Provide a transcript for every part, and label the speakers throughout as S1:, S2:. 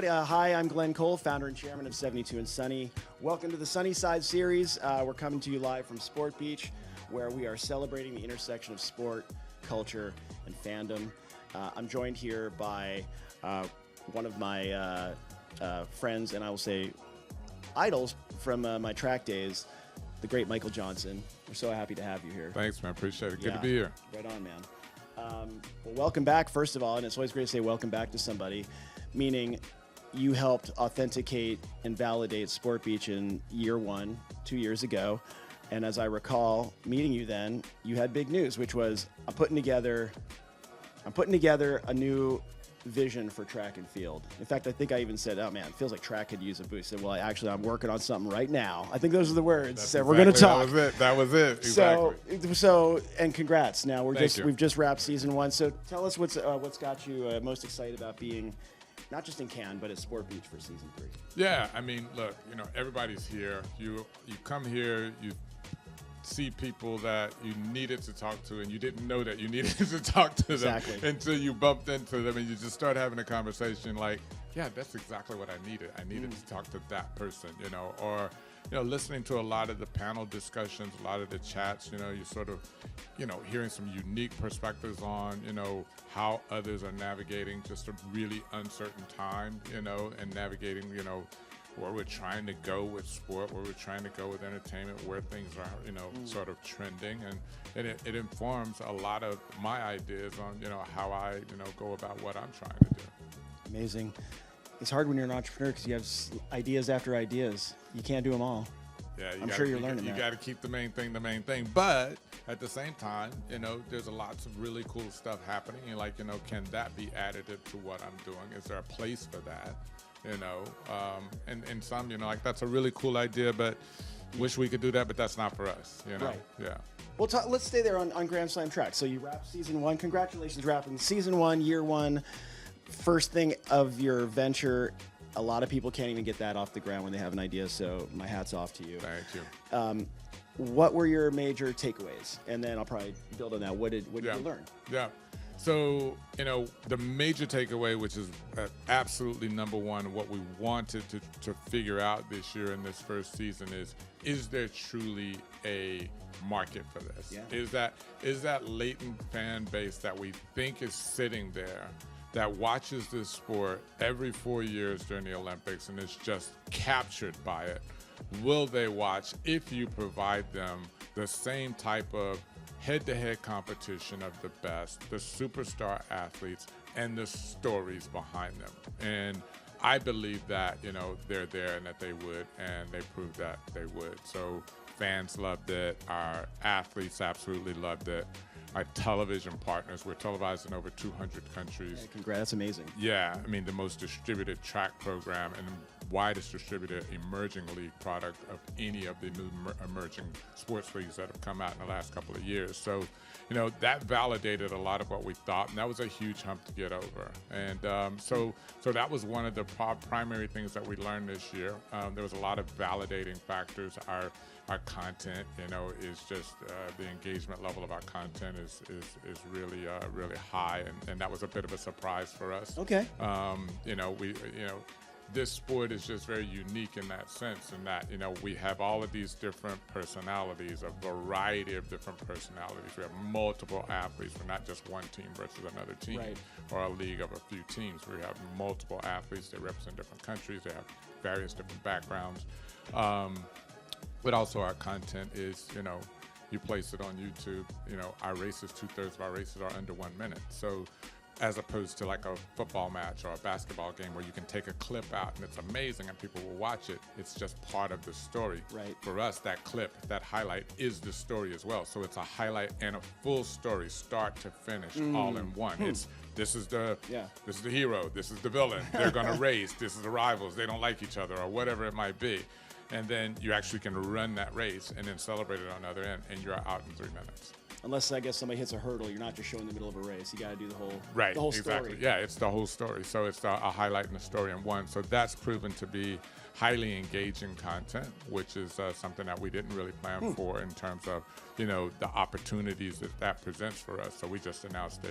S1: everybody. Hi, I'm Glenn Cole, founder and chairman of 72 and Sunny. Welcome to the Sunny Side series. We're coming to you live from Sport Beach, where we are celebrating the intersection of sport, culture, and fandom. I'm joined here by one of my friends, and I will say idols from my track days, the great Michael Johnson. We're so happy to have you here.
S2: Thanks, man. Appreciate it. Good to be here.
S1: Right on, man. Well, welcome back, first of all, and it's always great to say welcome back to somebody, meaning you helped authenticate and validate Sport Beach in year one, 2 years ago. And as I recall meeting you then, you had big news, which was I'm putting together a new vision for track and field. In fact, I think I even said, oh man, it feels like track could use a boost. I said, well, actually, I'm working on something right now. I think those are the words. So we're going to talk.
S2: That was it. Exactly.
S1: So, and congrats. Now we've just wrapped season one. So tell us what's got you most excited about being not just in Cannes, but at Sport Beach for season 3.
S2: Yeah, I mean, look, everybody's here. You come here, you see people that you needed to talk to, and you didn't know that you needed to talk to them until you bumped into them, and you just start having a conversation like, yeah, that's exactly what I needed. I needed to talk to that person, or listening to a lot of the panel discussions, a lot of the chats, you sort of, hearing some unique perspectives on, how others are navigating just a really uncertain time, and navigating, where we're trying to go with sport, where we're trying to go with entertainment, where things are, sort of trending. And it informs a lot of my ideas on, how I, go about what I'm trying to do.
S1: Amazing. It's hard when you're an entrepreneur because you have ideas after ideas. You can't do them all.
S2: Yeah,
S1: I'm sure you're learning that.
S2: You got to keep the main thing. But at the same time, there's lots of really cool stuff happening. And like, can that be additive to what I'm doing? Is there a place for that? And some, like that's a really cool idea, but wish we could do that, but that's not for us,
S1: Right.
S2: Yeah.
S1: Well, let's stay there on Grand Slam track. So you wrapped season 1. Congratulations, wrapping season 1, year 1, first thing of your venture. A lot of people can't even get that off the ground when they have an idea, so my hat's off to you.
S2: Thank you.
S1: What were your major takeaways? And then I'll probably build on that. What did you learn?
S2: Yeah. So, the major takeaway, which is absolutely number one, what we wanted to figure out this year in this first season is there truly a market for this? Yeah. Is that latent fan base that we think is sitting there that watches this sport every 4 years during the Olympics and is just captured by it? Will they watch if you provide them the same type of head-to-head competition of the best, the superstar athletes, and the stories behind them? And I believe that, they're there and that they would, and they proved that they would. So fans loved it. Our athletes absolutely loved it. Our television partners, we're televised in over 200 countries.
S1: Yeah, congrats, that's amazing.
S2: Yeah, I mean, the most distributed track program and the widest distributed emerging league product of any of the new emerging sports leagues that have come out in the last couple of years. So, that validated a lot of what we thought, and that was a huge hump to get over. And so that was one of the primary things that we learned this year. There was a lot of validating factors. Our content, is just the engagement level of our content is really really high, and that was a bit of a surprise for us.
S1: Okay.
S2: This sport is just very unique in that sense, in that we have all of these different personalities, a variety of different personalities. We have multiple athletes. We're not just one team versus another team,
S1: right,
S2: or a league of a few teams. We have multiple athletes. They represent different countries. They have various different backgrounds. But also our content is, you place it on YouTube, our races, 2/3 of our races are under 1 minute. So as opposed to like a football match or a basketball game where you can take a clip out and it's amazing and people will watch it, it's just part of the story.
S1: Right.
S2: For us, that clip, that highlight is the story as well. So it's a highlight and a full story, start to finish, all in one. This is the hero, this is the villain, they're gonna race, this is the rivals, they don't like each other, or whatever it might be. And then you actually can run that race and then celebrate it on the other end, and you're out in 3 minutes.
S1: Unless, I guess, somebody hits a hurdle, you're not just showing the middle of a race. You got to do the whole
S2: exactly.
S1: story.
S2: Yeah, it's the whole story. So it's a highlight in the story in one. So that's proven to be highly engaging content, which is something that we didn't really plan for in terms of, the opportunities that presents for us. So we just announced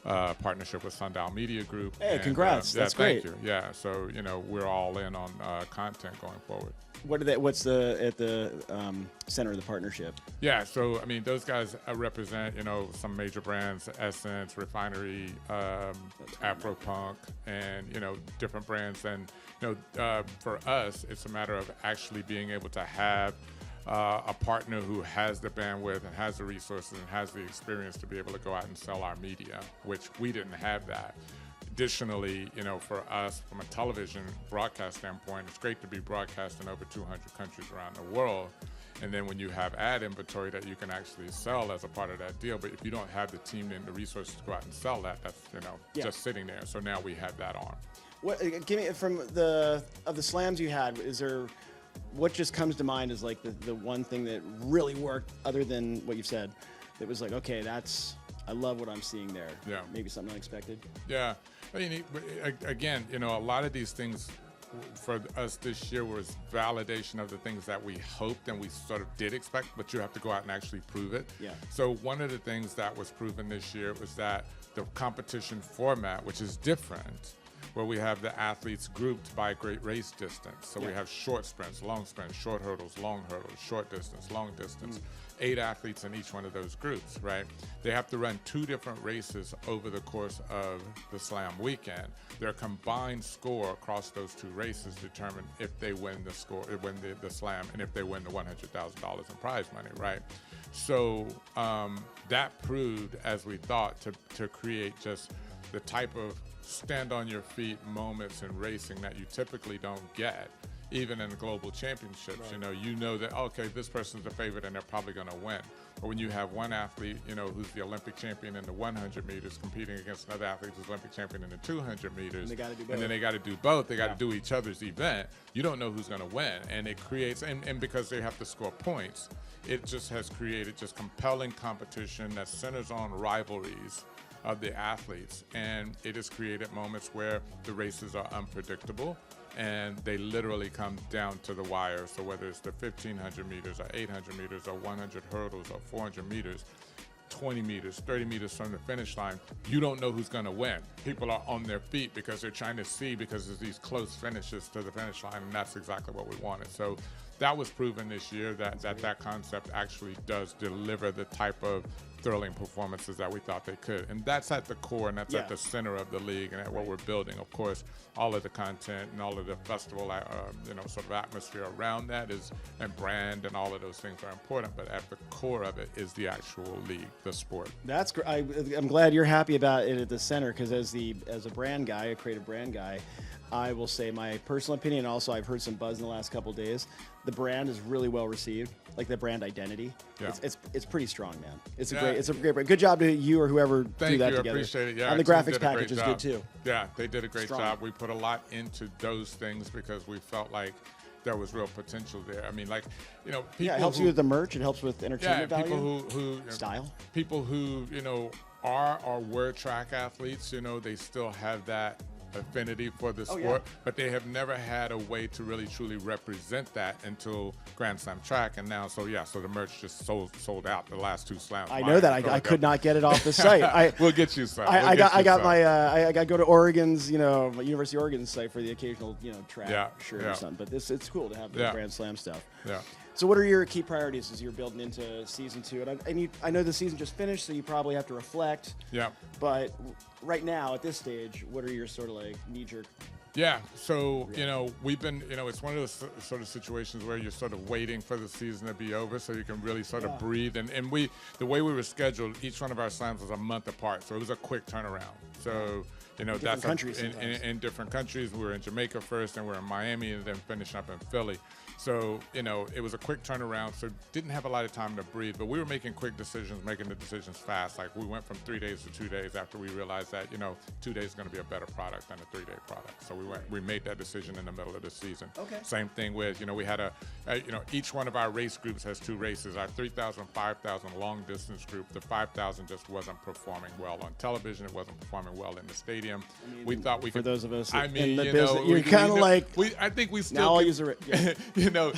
S2: partnership with Sundial Media Group.
S1: Hey,
S2: and,
S1: congrats. That's great.
S2: Thank you. Yeah, so we're all in on content going forward.
S1: What's at the center of the partnership?
S2: Yeah, so I mean, those guys represent some major brands: Essence, Refinery, Afropunk, and different brands. And for us, it's a matter of actually being able to have a partner who has the bandwidth and has the resources and has the experience to be able to go out and sell our media, which we didn't have that. Additionally, for us, from a television broadcast standpoint, it's great to be broadcast in over 200 countries around the world. And then when you have ad inventory that you can actually sell as a part of that deal, but if you don't have the team and the resources to go out and sell that, that's just sitting there. So now we have that arm.
S1: What? Give me from the slams you had. What just comes to mind is like the one thing that really worked, other than what you've said, that was like, okay, I love what I'm seeing there.
S2: Yeah.
S1: Maybe something unexpected.
S2: Yeah. I mean, again, a lot of these things for us this year was validation of the things that we hoped and we sort of did expect, but you have to go out and actually prove it.
S1: Yeah.
S2: So one of the things that was proven this year was that the competition format, which is different, where we have the athletes grouped by great race distance. So we have short sprints, long sprints, short hurdles, long hurdles, short distance, long distance. 8 athletes in each one of those groups, right? They have to run 2 different races over the course of the slam weekend. Their combined score across those 2 races determine if they win the slam, and if they win the $100,000 in prize money, right? So that proved, as we thought, to create just the type of stand on your feet moments in racing that you typically don't get, even in the global championships. Right. You know that, okay, this person's the favorite and they're probably going to win. But when you have one athlete, who's the Olympic champion in the 100 meters competing against another athlete who's Olympic champion in the 200 meters,
S1: and
S2: then they got to do both. They got to do each other's event. You don't know who's going to win. And it creates, and because they have to score points, it just has created just compelling competition that centers on rivalries of the athletes. And it has created moments where the races are unpredictable and they literally come down to the wire. So whether it's the 1,500 meters or 800 meters or 100 hurdles or 400 meters, 20 meters, 30 meters from the finish line, you don't know who's going to win. People are on their feet because they're trying to see, because there's these close finishes to the finish line, and that's exactly what we wanted. So that was proven this year that concept actually does deliver the type of thrilling performances that we thought they could. And that's at the core, and that's at the center of the league and at what we're building. Of course, all of the content and all of the festival, sort of atmosphere around that and brand and all of those things are important, but at the core of it is the actual league, the sport.
S1: That's great. I'm glad you're happy about it at the center, because as a brand guy, a creative brand guy, I will say my personal opinion. Also, I've heard some buzz in the last couple of days. The brand is really well received, like the brand identity.
S2: Yeah.
S1: It's pretty strong, man. It's a great brand. Good job to you or whoever do that together.
S2: I appreciate it. Yeah,
S1: and the graphics package is good too.
S2: Yeah, they did a great job. We put a lot into those things because we felt like there was real potential there. I mean, people.
S1: Yeah, it helps you with the merch. It helps with entertainment value.
S2: People who
S1: style.
S2: People who are or were track athletes. They still have that affinity for the sport, but they have never had a way to really truly represent that until Grand Slam track. And now, so the merch just sold out the last 2 slams.
S1: I know that. I could not get it off the site.
S2: We'll get you some.
S1: I got I got to go to Oregon's, University of Oregon's site for the occasional, track shirt or something. But it's cool to have the Grand Slam stuff.
S2: Yeah.
S1: So what are your key priorities as you're building into season 2? And I know the season just finished, so you probably have to reflect.
S2: Yeah.
S1: But right now, at this stage, what are your sort of like knee-jerk?
S2: Yeah. So, we've been, it's one of those sort of situations where you're sort of waiting for the season to be over so you can really sort of breathe. And the way we were scheduled, each one of our slams was a month apart. So it was a quick turnaround. So, that's in different countries. We were in Jamaica first, and we're in Miami, and then finishing up in Philly. So, it was a quick turnaround, so didn't have a lot of time to breathe, but we were making quick decisions, making the decisions fast. Like, we went from 3 days to 2 days after we realized that, 2 days is going to be a better product than a 3-day product. So we made that decision in the middle of the season.
S1: Okay.
S2: Same thing with, we had each one of our race groups has 2 races. Our 3,000, 5,000 long distance group, the 5,000 just wasn't performing well on television. It wasn't performing well in the stadium.
S1: We thought we could. For those of us in the
S2: business,
S1: you're kind of like.
S2: I think we still.
S1: Now I'll use it. Yeah.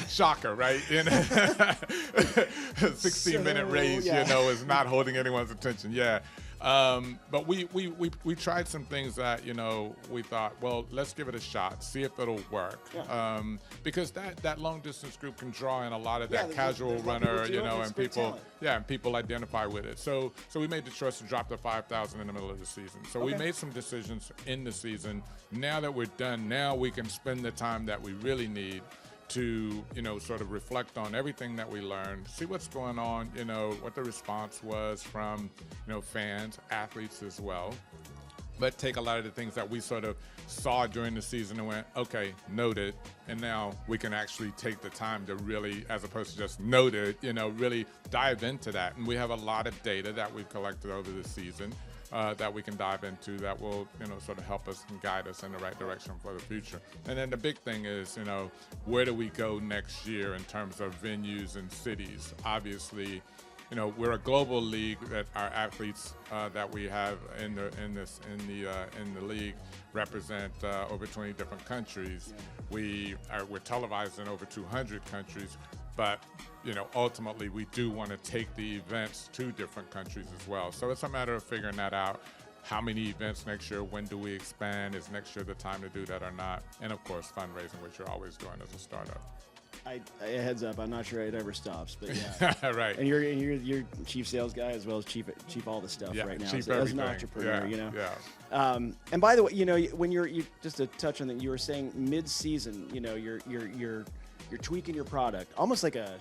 S2: Shocker, right? 16-minute race, is not holding anyone's attention. Yeah. But we tried some things that, you know, we thought, well, let's give it a shot, see if it'll work.
S1: Yeah.
S2: Because that long distance group can draw in a lot of
S1: Yeah,
S2: that
S1: there's
S2: casual
S1: a lot of
S2: runner,
S1: people
S2: you
S1: do it,
S2: know,
S1: it's
S2: and
S1: great
S2: people,
S1: talent.
S2: yeah, and people identify with it. So we made the choice to drop the 5,000 in the middle of the season. So we
S1: Okay.
S2: made some decisions in the season. Now that we're done, now we can spend the time that we really need to, you know, sort of reflect on everything that we learned, see what's going on, you know, what the response was from, you know, fans, athletes as well. But take a lot of the things that we sort of saw during the season and went, okay, noted. And now we can actually take the time to really, as opposed to just noted, you know, really dive into that. And we have a lot of data that we've collected over the season that we can dive into that will, you know, sort of help us and guide us in the right direction for the future. And then the big thing is, you know, where do we go next year in terms of venues and cities? Obviously, you know, we're a global league that our athletes that we have in the league represent over 20 different countries. Yeah. We're televised in over 200 countries, but you know, ultimately we do want to take the events to different countries as well. So it's a matter of figuring that out. How many events next year? When do we expand? Is next year the time to do that or not? And of course, fundraising, which you're always doing as a startup.
S1: I heads up, I'm not sure it ever stops, but yeah.
S2: Right.
S1: And you're chief sales guy as well as chief all the stuff right now.
S2: Chief
S1: as an
S2: everything.
S1: entrepreneur,
S2: Yeah,
S1: you know.
S2: Yeah.
S1: And by the way, you know, when you just to touch on that, you were saying mid-season, you know, you're tweaking your product, almost like a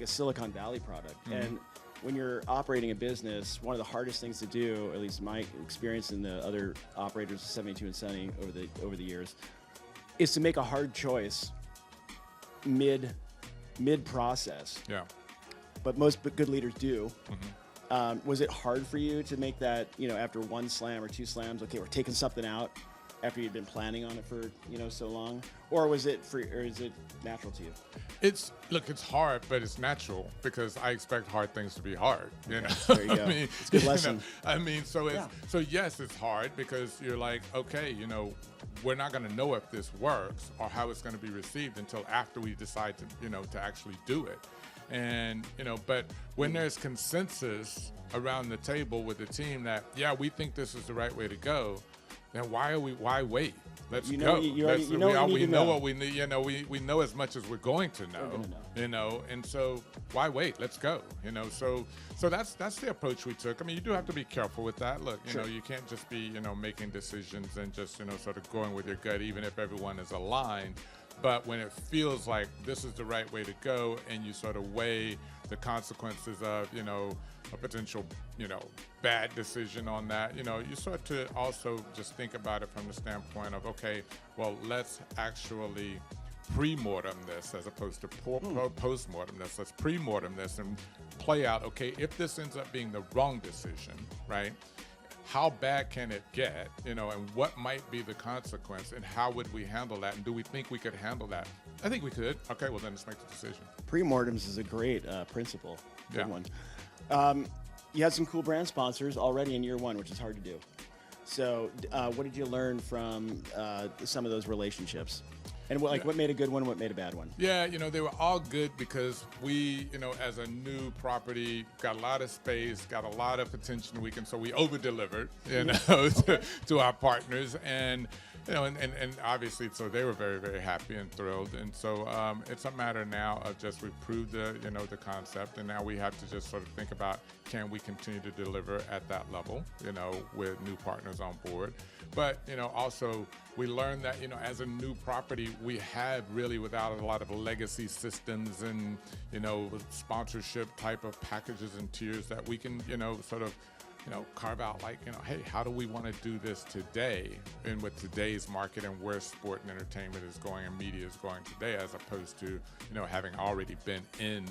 S1: Silicon Valley product. Mm-hmm. And when you're operating a business, one of the hardest things to do, at least my experience and the other operators of 72 and Sunny over the years, is to make a hard choice mid process.
S2: Yeah.
S1: But most good leaders do.
S2: Mm-hmm.
S1: Was it hard for you to make that, you know, after one slam or two slams, okay, we're taking something out after you'd been planning on it for, you know, so long? Or is it natural to you?
S2: It's hard, but it's natural because I expect hard things to be hard. You know,
S1: There you go.
S2: I mean,
S1: It's a good lesson.
S2: So yes, it's hard because you're like, okay, you know, we're not going to know if this works or how it's going to be received until after we decide to, you know, to actually do it. And, you know, but when there's consensus around the table with the team that, yeah, we think this is the right way to go, then why wait? Let's go. We know what we need. You know, we know as much as we're going to know. You know, and so why wait? Let's go. You know, so that's the approach we took. I mean, you do have to be careful with that. Look, you know, you can't just be, you know, making decisions and just, you know, sort of going with your gut, even if everyone is aligned. But when it feels like this is the right way to go, and you sort of weigh the consequences of, you know, a potential, you know, bad decision on that, you know, you start to also just think about it from the standpoint of, okay, well, let's actually pre-mortem this as opposed to post-mortem this. Let's pre-mortem this and play out, okay, if this ends up being the wrong decision, right? How bad can it get, you know, and what might be the consequence, and how would we handle that, and do we think we could handle that? I think we could. Okay, well then let's make the decision.
S1: Pre-mortems is a great principle. Good
S2: Yeah.
S1: one. You had some cool brand sponsors already in year one, which is hard to do. So what did you learn from some of those relationships? And what made a good one, what made a bad one?
S2: Yeah, you know, they were all good because we, you know, as a new property, got a lot of space, got a lot of attention. So we over-delivered, you know, to our partners. And, you know, and obviously, so they were very, very happy and thrilled. And so it's a matter now of just we proved the concept, and now we have to just sort of think about, can we continue to deliver at that level, you know, with new partners on board. But, you know, also we learned that, you know, as a new property, we have really, without a lot of legacy systems and, you know, sponsorship type of packages and tiers, that we can, you know, sort of, you know, carve out like, you know, hey, how do we want to do this today and with today's market and where sport and entertainment is going and media is going today, as opposed to, you know, having already been in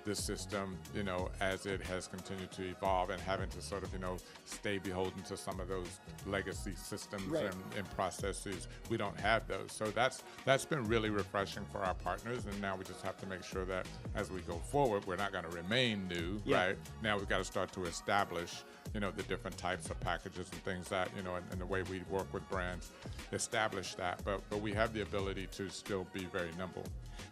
S2: the system, you know, as it has continued to evolve and having to sort of, you know, stay beholden to some of those legacy systems and processes. We don't have those. So that's been really refreshing for our partners. And now we just have to make sure that as we go forward, we're not going to remain new, right? Now we've got to start to establish, you know, the different types of packages and things that, you know, and the way we work with brands, establish that. But we have the ability to still be very nimble.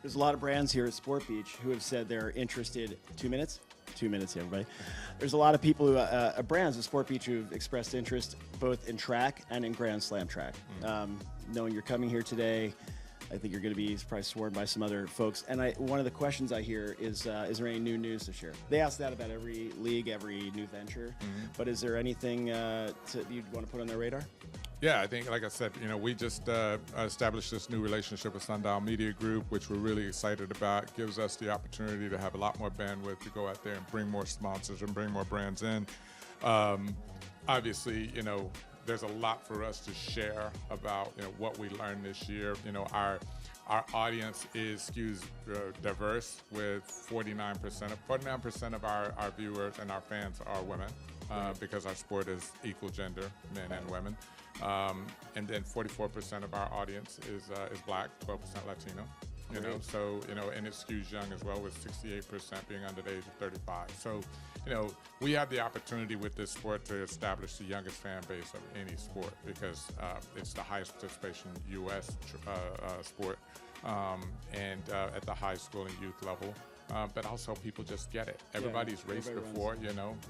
S1: There's a lot of brands here at Sport Beach who have said they're interested. 2 minutes? 2 minutes here, everybody. There's a lot of people who, brands of Sport Beach who've expressed interest both in track and in Grand Slam track. Knowing you're coming here today, I think you're going to be probably sworn by some other folks. And one of the questions I hear is there any new news to share? They ask that about every league, every new venture. But is there anything you'd want to put on their radar?
S2: Yeah, I think, like I said, we just established this new relationship with Sundial Media Group, which we're really excited about. It gives us the opportunity to have a lot more bandwidth to go out there and bring more sponsors and bring more brands in. Obviously, there's a lot for us to share about what we learned this year. Our audience skews diverse, with 49% of our viewers and our fans are women, because our sport is equal gender, men and women. And then 44% of our audience is Black, 12% Latino. And it skews young as well, with 68% being under the age of 35. So, we have the opportunity with this sport to establish the youngest fan base of any sport, because it's the highest participation U.S. Sport, and at the high school and youth level. But also, people just get it. Everybody's raced before,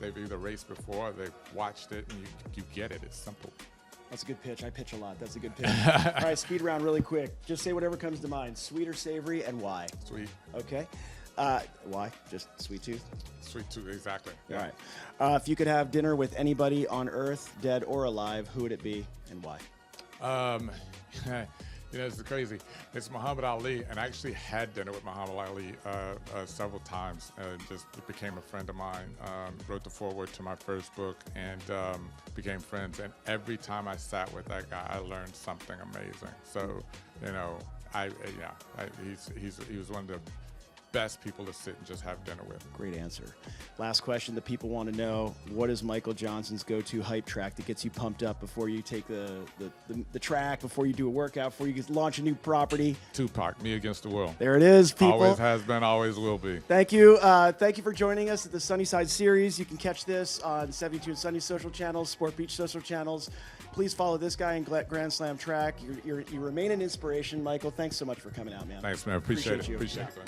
S2: They've either raced before, or they've watched it, and you get it. It's simple.
S1: That's a good pitch. I pitch a lot. That's a good pitch. All right, speed round really quick. Just say whatever comes to mind. Sweet or savory, and why?
S2: Sweet.
S1: Okay. Why? Just sweet tooth?
S2: Sweet tooth, exactly.
S1: Yeah. All right. If you could have dinner with anybody on Earth, dead or alive, who would it be and why?
S2: It's crazy. It's Muhammad Ali, and I actually had dinner with Muhammad Ali several times. Just became a friend of mine. Wrote the foreword to my first book, and became friends. And every time I sat with that guy, I learned something amazing. So, he was one of the best people to sit and just have dinner with.
S1: Great answer. Last question the people want to know: what is Michael Johnson's go-to hype track that gets you pumped up before you take the track, before you do a workout, before you launch a new property?
S2: Tupac, Me Against the World.
S1: There it is, people.
S2: Always has been, always will be.
S1: Thank you. Thank you for joining us at the Sunnyside Series. You can catch this on 72 and Sunny social channels, Sport Beach social channels. Please follow this guy in Grand Slam track. You remain an inspiration, Michael. Thanks so much for coming out, man.
S2: Thanks, man. Appreciate it.
S1: You.
S2: Appreciate it.